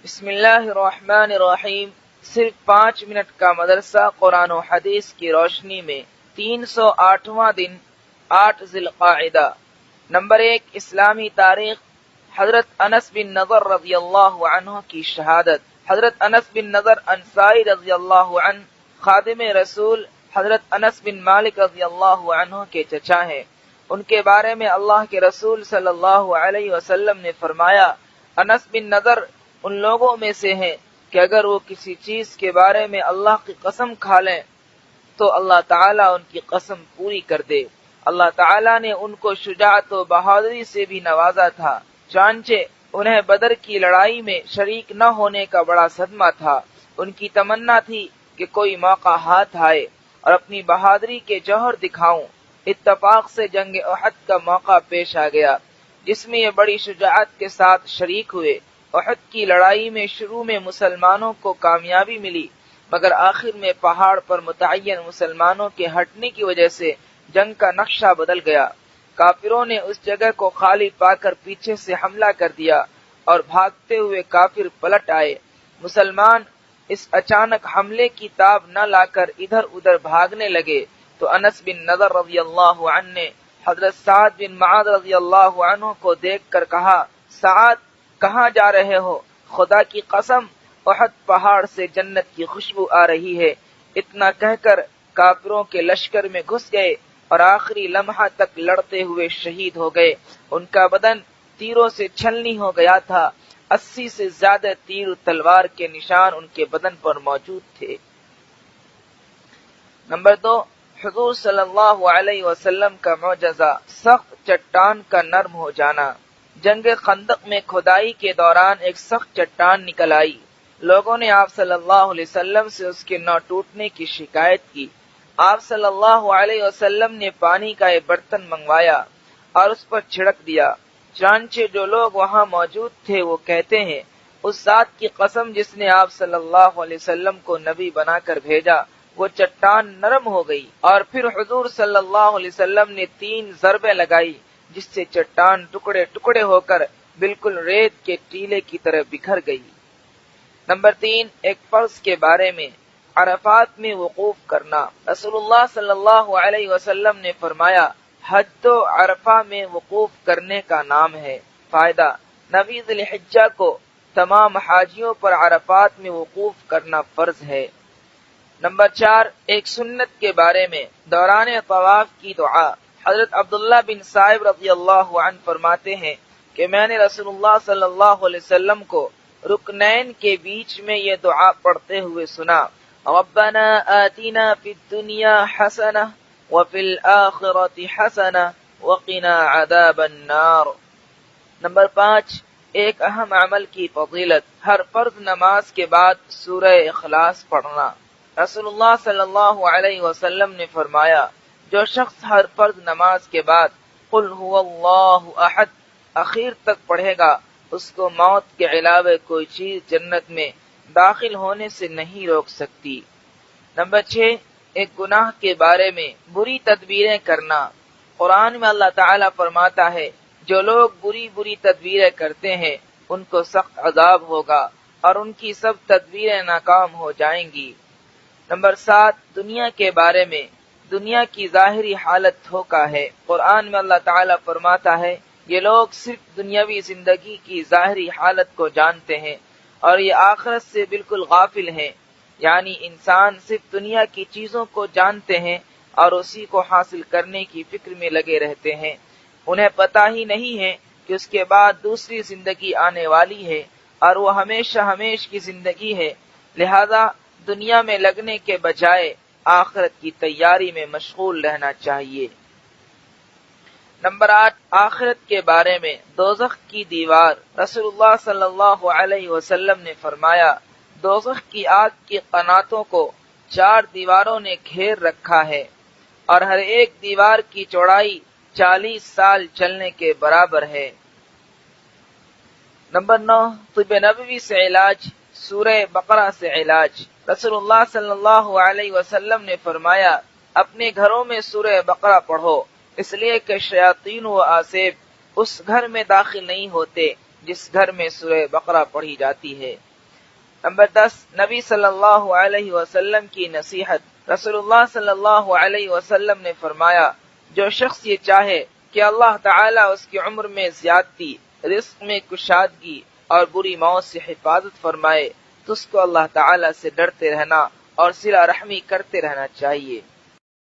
بسم اللہ الرحمن الرحیم۔ صرف 5 منٹ کا مدرسہ قرآن و حدیث کی روشنی میں 308واں دن 8 ذی القعدہ۔ نمبر 1، اسلامی تاریخ۔ حضرت انس بن نضر رضی اللہ عنہ کی شہادت۔ حضرت انس بن نضر انصاری رضی اللہ عنہ خادم رسول حضرت انس بن مالک رضی اللہ عنہ کے چچا ہیں۔ ان کے بارے میں اللہ کے رسول صلی اللہ علیہ وسلم نے فرمایا، انس بن نضر ان لوگوں میں سے ہیں کہ اگر وہ کسی چیز کے بارے میں اللہ کی قسم کھا لیں تو اللہ تعالیٰ ان کی قسم پوری کر دے۔ اللہ تعالیٰ نے ان کو شجاعت و بہادری سے بھی نوازا تھا، چنانچہ انہیں بدر کی لڑائی میں شریک نہ ہونے کا بڑا صدمہ تھا۔ ان کی تمنا تھی کہ کوئی موقع ہاتھ آئے اور اپنی بہادری کے جوہر دکھاؤں۔ اتفاق سے جنگ احد کا موقع پیش آ گیا، جس میں یہ بڑی شجاعت کے ساتھ شریک ہوئے۔ احد کی لڑائی میں شروع میں مسلمانوں کو کامیابی ملی، مگر آخر میں پہاڑ پر متعین مسلمانوں کے ہٹنے کی وجہ سے جنگ کا نقشہ بدل گیا۔ کافروں نے اس جگہ کو خالی پا کر پیچھے سے حملہ کر دیا اور بھاگتے ہوئے کافر پلٹ آئے۔ مسلمان اس اچانک حملے کی تاب نہ لا کر ادھر ادھر بھاگنے لگے تو انس بن نضر رضی اللہ عنہ نے حضرت سعد بن معاذ رضی اللہ عنہ کو دیکھ کر کہا، سعد کہاں جا رہے ہو؟ خدا کی قسم احد پہاڑ سے جنت کی خوشبو آ رہی ہے۔ اتنا کہہ کر کافروں کے لشکر میں گھس گئے اور آخری لمحہ تک لڑتے ہوئے شہید ہو گئے۔ ان کا بدن تیروں سے چھلنی ہو گیا تھا، 80 سے زیادہ تیر تلوار کے نشان ان کے بدن پر موجود تھے۔ نمبر 2، حضور صلی اللہ علیہ وسلم کا معجزہ، سخت چٹان کا نرم ہو جانا۔ جنگ خندق میں کھدائی کے دوران ایک سخت چٹان نکل آئی۔ لوگوں نے آپ صلی اللہ علیہ وسلم سے اس کے نہ ٹوٹنے کی شکایت کی۔ آپ صلی اللہ علیہ وسلم نے پانی کا ایک برتن منگوایا اور اس پر چھڑک دیا۔ چنانچہ جو لوگ وہاں موجود تھے وہ کہتے ہیں، اس ذات کی قسم جس نے آپ صلی اللہ علیہ وسلم کو نبی بنا کر بھیجا، وہ چٹان نرم ہو گئی۔ اور پھر حضور صلی اللہ علیہ وسلم نے 3 ضربیں لگائی، جس سے چٹان ٹکڑے ٹکڑے ہو کر بالکل ریت کے ٹیلے کی طرح بکھر گئی۔ نمبر 3، ایک فرض کے بارے میں، عرفات میں وقوف کرنا۔ رسول اللہ صلی اللہ علیہ وسلم نے فرمایا، حج تو عرفہ میں وقوف کرنے کا نام ہے۔ فائدہ، نویں ذی الحجہ کو تمام حاجیوں پر عرفات میں وقوف کرنا فرض ہے۔ نمبر 4، ایک سنت کے بارے میں، دوران طواف کی دعا۔ حضرت عبداللہ بن صائب رضی اللہ عنہ فرماتے ہیں کہ میں نے رسول اللہ صلی اللہ علیہ وسلم کو رکنین کے بیچ میں یہ دعا پڑھتے ہوئے سنا، ربنا آتنا فی الدنیا حسنہ وفی الآخرۃ حسنہ وقنا عذاب النار۔ نمبر 5، ایک اہم عمل کی فضیلت، ہر فرض نماز کے بعد سورہ اخلاص پڑھنا۔ رسول اللہ صلی اللہ علیہ وسلم نے فرمایا، جو شخص ہر فرض نماز کے بعد قل هو اللہ احد اخیر تک پڑھے گا، اس کو موت کے علاوہ کوئی چیز جنت میں داخل ہونے سے نہیں روک سکتی۔ نمبر 6، ایک گناہ کے بارے میں، بری تدبیریں کرنا۔ قرآن میں اللہ تعالیٰ فرماتا ہے، جو لوگ بری تدبیریں کرتے ہیں ان کو سخت عذاب ہوگا اور ان کی سب تدبیریں ناکام ہو جائیں گی۔ نمبر 7، دنیا کے بارے میں، دنیا کی ظاہری حالت دھوکا ہے۔ قرآن میں اللہ تعالیٰ فرماتا ہے، یہ لوگ صرف دنیاوی زندگی کی ظاہری حالت کو جانتے ہیں اور یہ آخرت سے بالکل غافل ہیں۔ یعنی انسان صرف دنیا کی چیزوں کو جانتے ہیں اور اسی کو حاصل کرنے کی فکر میں لگے رہتے ہیں۔ انہیں پتہ ہی نہیں ہے کہ اس کے بعد دوسری زندگی آنے والی ہے اور وہ ہمیشہ کی زندگی ہے، لہذا دنیا میں لگنے کے بجائے آخرت کی تیاری میں مشغول رہنا چاہیے۔ نمبر 8، آخرت کے بارے میں، دوزخ کی دیوار۔ رسول اللہ صلی اللہ علیہ وسلم نے فرمایا، دوزخ کی آگ کی قناتوں کو 4 دیواروں نے گھیر رکھا ہے اور ہر ایک دیوار کی چوڑائی 40 سال چلنے کے برابر ہے۔ نمبر 9، طب نبوی سے علاج، سورہ بقرہ سے علاج۔ رسول اللہ صلی اللہ علیہ وسلم نے فرمایا، اپنے گھروں میں سورہ بقرہ پڑھو، اس لیے کہ شیاطین و آسیب اس گھر میں داخل نہیں ہوتے جس گھر میں سورہ بقرہ پڑھی جاتی ہے۔ نمبر 10، نبی صلی اللہ علیہ وسلم کی نصیحت۔ رسول اللہ صلی اللہ علیہ وسلم نے فرمایا، جو شخص یہ چاہے کہ اللہ تعالیٰ اس کی عمر میں زیادتی، رزق میں کشادگی اور بری موت سے حفاظت فرمائے تو اس کو اللہ تعالیٰ سے ڈرتے رہنا اور صلہ رحمی کرتے رہنا چاہیے۔